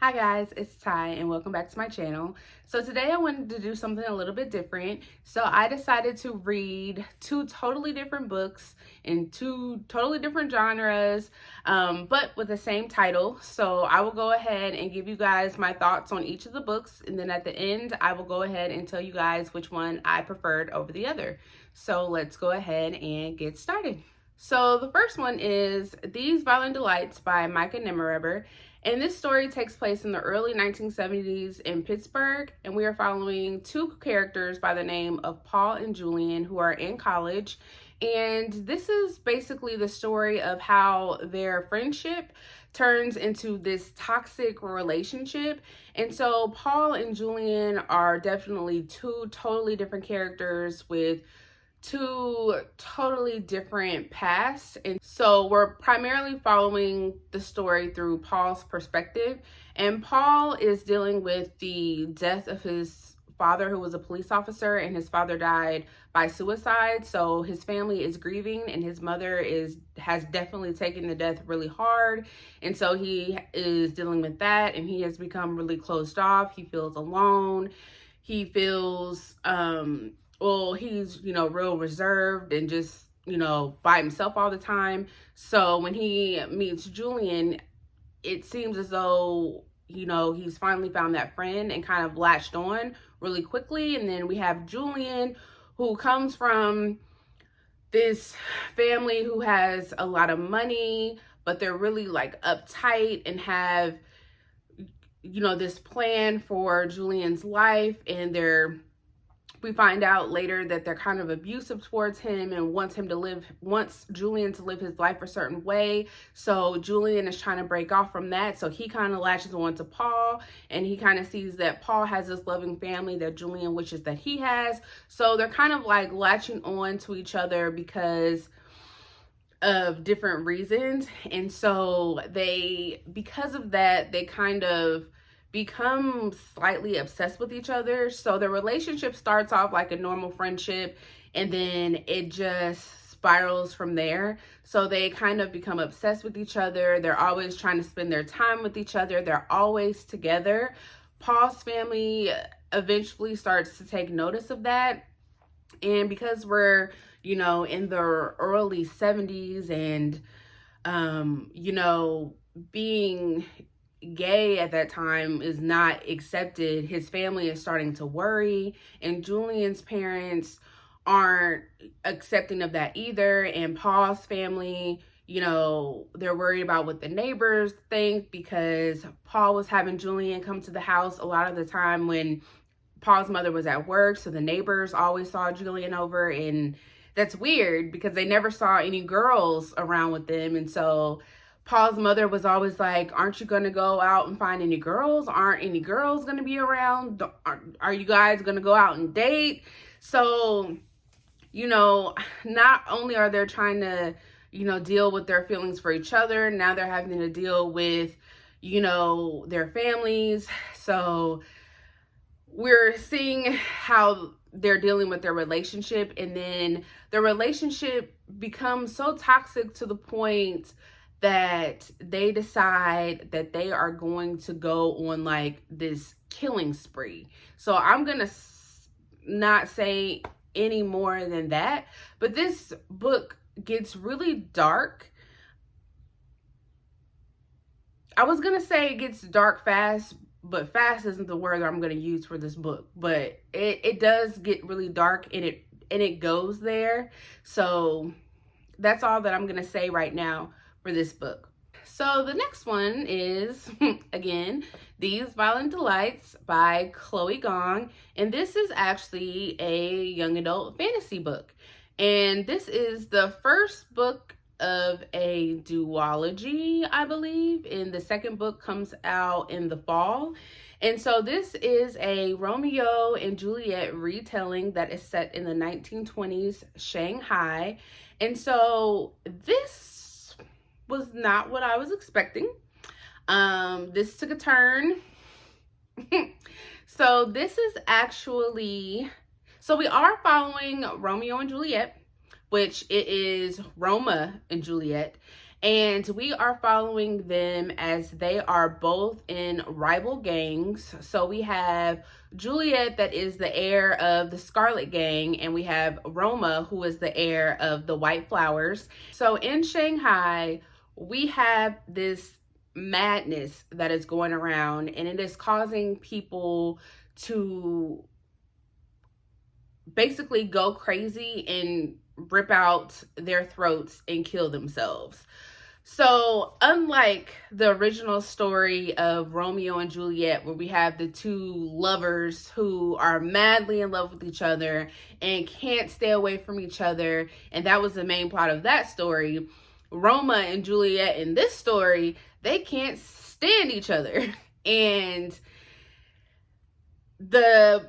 Hi guys, it's Ty and welcome back to my channel. So today I wanted to do something a little bit different. So I decided to read two totally different books in two totally different genres, but with the same title. So I will go ahead and give you guys my thoughts on each of the books, and then at the end I will go ahead and tell you guys which one I preferred over the other. So let's go ahead and get started. So the first one is These Violent Delights by Micah Nemerever. And this story takes place in the early 1970s in Pittsburgh, and we are following two characters by the name of Paul and Julian who are in college. And this is basically the story of how their friendship turns into this toxic relationship. And so Paul and Julian are definitely two totally different characters with two totally different pasts. And so we're primarily following the story through Paul's perspective. And Paul is dealing with the death of his father, who was a police officer, and his father died by suicide. So his family is grieving, and his mother has definitely taken the death really hard. And so he is dealing with that, and he has become really closed off. He feels alone. He feels he's, real reserved and just, by himself all the time. So when he meets Julian, it seems as though, he's finally found that friend and kind of latched on really quickly. And then we have Julian, who comes from this family who has a lot of money, but they're really like uptight and have, this plan for Julian's life, and we find out later that they're kind of abusive towards him and wants Julian to live his life a certain way. So Julian is trying to break off from that. So he kind of latches on to Paul, and he kind of sees that Paul has this loving family that Julian wishes that he has. So they're kind of like latching on to each other because of different reasons. And so because of that, they kind of become slightly obsessed with each other. So the relationship starts off like a normal friendship, and then it just spirals from there. So they kind of become obsessed with each other. They're always trying to spend their time with each other. They're always together. Paul's family eventually starts to take notice of that. And because we're, in the early 70s and, being gay at that time is not accepted, his family is starting to worry, and Julian's parents aren't accepting of that either. And Paul's family, they're worried about what the neighbors think, because Paul was having Julian come to the house a lot of the time when Paul's mother was at work. So the neighbors always saw Julian over, and that's weird because they never saw any girls around with them. And so Paul's mother was always like, aren't you going to go out and find any girls? Aren't any girls going to be around? Are you guys going to go out and date? So, not only are they trying to, deal with their feelings for each other, now they're having to deal with, their families. So we're seeing how they're dealing with their relationship, and then the relationship becomes so toxic to the point that they decide that they are going to go on like this killing spree. So I'm gonna not say any more than that, but this book gets really dark. I was gonna say it gets dark fast, but fast isn't the word that I'm gonna use for this book. But it does get really dark, and it goes there. So that's all that I'm gonna say right now for this book. So the next one is, again, These Violent Delights by Gong. And this is actually a young adult fantasy book. And this is the first book of a duology, I believe. And the second book comes out in the fall. And so this is a Romeo and Juliet retelling that is set in the 1920s Shanghai. And so this was not what I was expecting. This took a turn. So this is actually, so we are following Romeo and Juliet, which it is Roma and Juliet. And we are following them as they are both in rival gangs. So we have Juliet, that is the heir of the Scarlet Gang, and we have Roma, who is the heir of the White Flowers. So in Shanghai, we have this madness that is going around, and it is causing people to basically go crazy and rip out their throats and kill themselves. So, unlike the original story of Romeo and Juliet, where we have the two lovers who are madly in love with each other and can't stay away from each other, and that was the main plot of that story, Roma and Juliet in this story, they can't stand each other. And the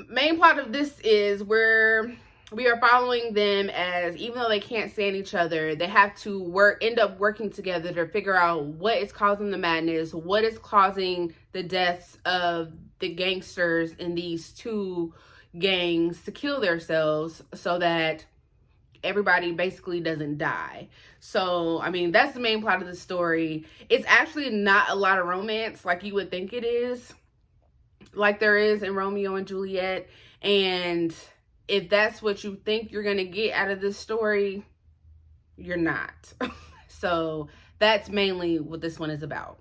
main plot of this is where we are following them as, even though they can't stand each other, they have to end up working together to figure out what is causing the madness, what is causing the deaths of the gangsters in these two gangs to kill themselves so that everybody basically doesn't die. So, I mean, that's the main plot of the story. It's actually not a lot of romance like you would think it is, like there is in Romeo and Juliet. And if that's what you think you're going to get out of this story, you're not. So that's mainly what this one is about.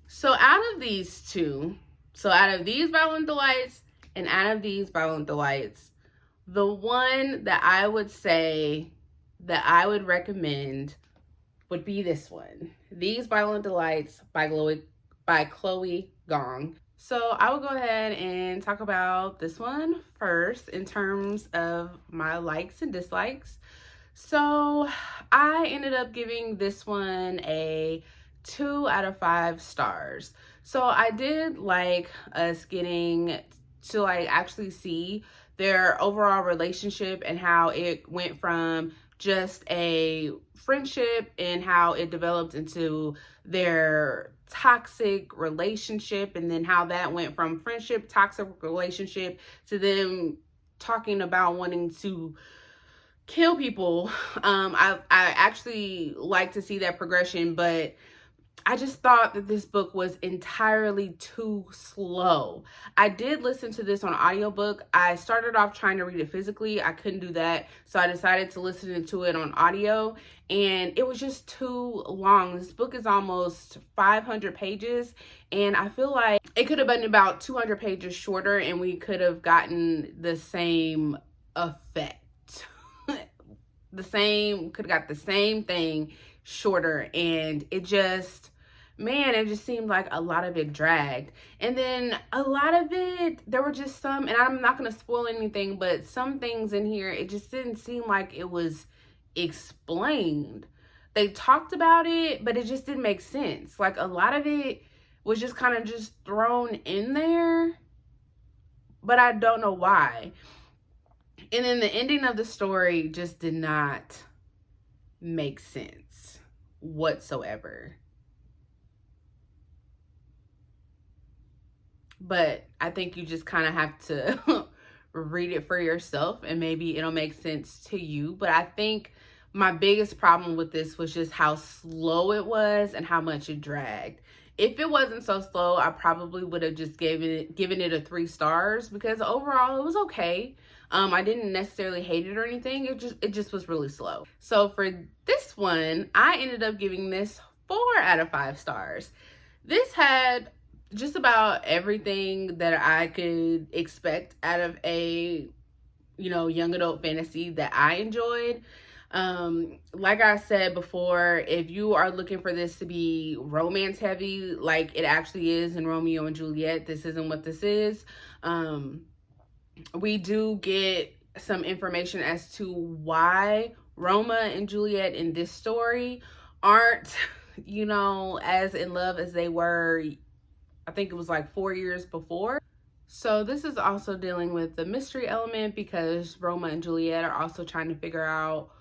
So out of these two, so out of these Violent Delights and out of these Violent Delights, the one that I would say that I would recommend would be this one. These Violent Delights by Chloe Gong. So I will go ahead and talk about this one first in terms of my likes and dislikes. So I ended up giving this one a 2 out of 5 stars. So I did like us getting to actually see their overall relationship and how it went from just a friendship and how it developed into their toxic relationship, and then how that went from friendship, toxic relationship, to them talking about wanting to kill people. I actually like to see that progression, but I just thought that this book was entirely too slow. I did listen to this on audiobook. I started off trying to read it physically. I couldn't do that, so I decided to listen to it on audio, and it was just too long. This book is almost 500 pages, and I feel like it could have been about 200 pages shorter, and we could have gotten the same effect. Could have got the same thing shorter, and it just seemed like a lot of it dragged. And then a lot of it, there were just some, and I'm not going to spoil anything, but some things in here, it just didn't seem like it was explained. They talked about it, but it just didn't make sense. Like, a lot of it was just kind of just thrown in there, but I don't know why. And then the ending of the story just did not make sense whatsoever. But I think you just kind of have to read it for yourself, and maybe it'll make sense to you. But I think my biggest problem with this was just how slow it was and how much it dragged. If it wasn't so slow, I probably would have just given it a 3 stars, because overall it was okay. I didn't necessarily hate it or anything. It just was really slow. So for this one, I ended up giving this 4 out of 5 stars. This had just about everything that I could expect out of a, young adult fantasy that I enjoyed. Like I said before, if you are looking for this to be romance heavy, like it actually is in Romeo and Juliet, this isn't what this is. We do get some information as to why Roma and Juliet in this story aren't, as in love as they were, I think it was like 4 years before. So this is also dealing with the mystery element, because Roma and Juliet are also trying to figure out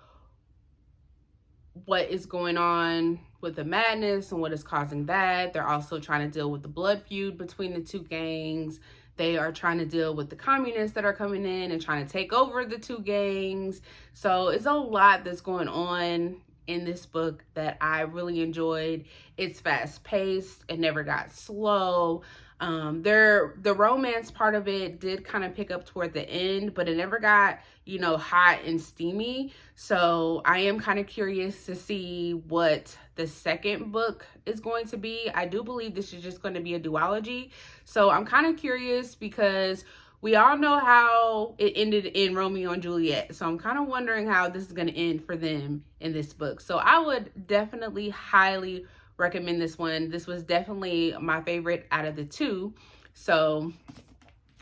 what is going on with the madness and what is causing that. They're also trying to deal with the blood feud between the two gangs. They are trying to deal with the communists that are coming in and trying to take over the two gangs. So it's a lot that's going on in this book that I really enjoyed. It's fast paced. It never got slow. The romance part of it did kind of pick up toward the end, but it never got, you know, hot and steamy. So I am kind of curious to see what the second book is going to be. I do believe this is just going to be a duology. So I'm kind of curious because we all know how it ended in Romeo and Juliet. So I'm kind of wondering how this is going to end for them in this book. So I would definitely highly recommend this one. This was definitely my favorite out of the two. So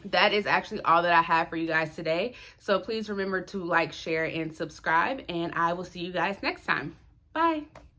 that is actually all that I have for you guys today. So please remember to like, share, and subscribe, and I will see you guys next time. Bye.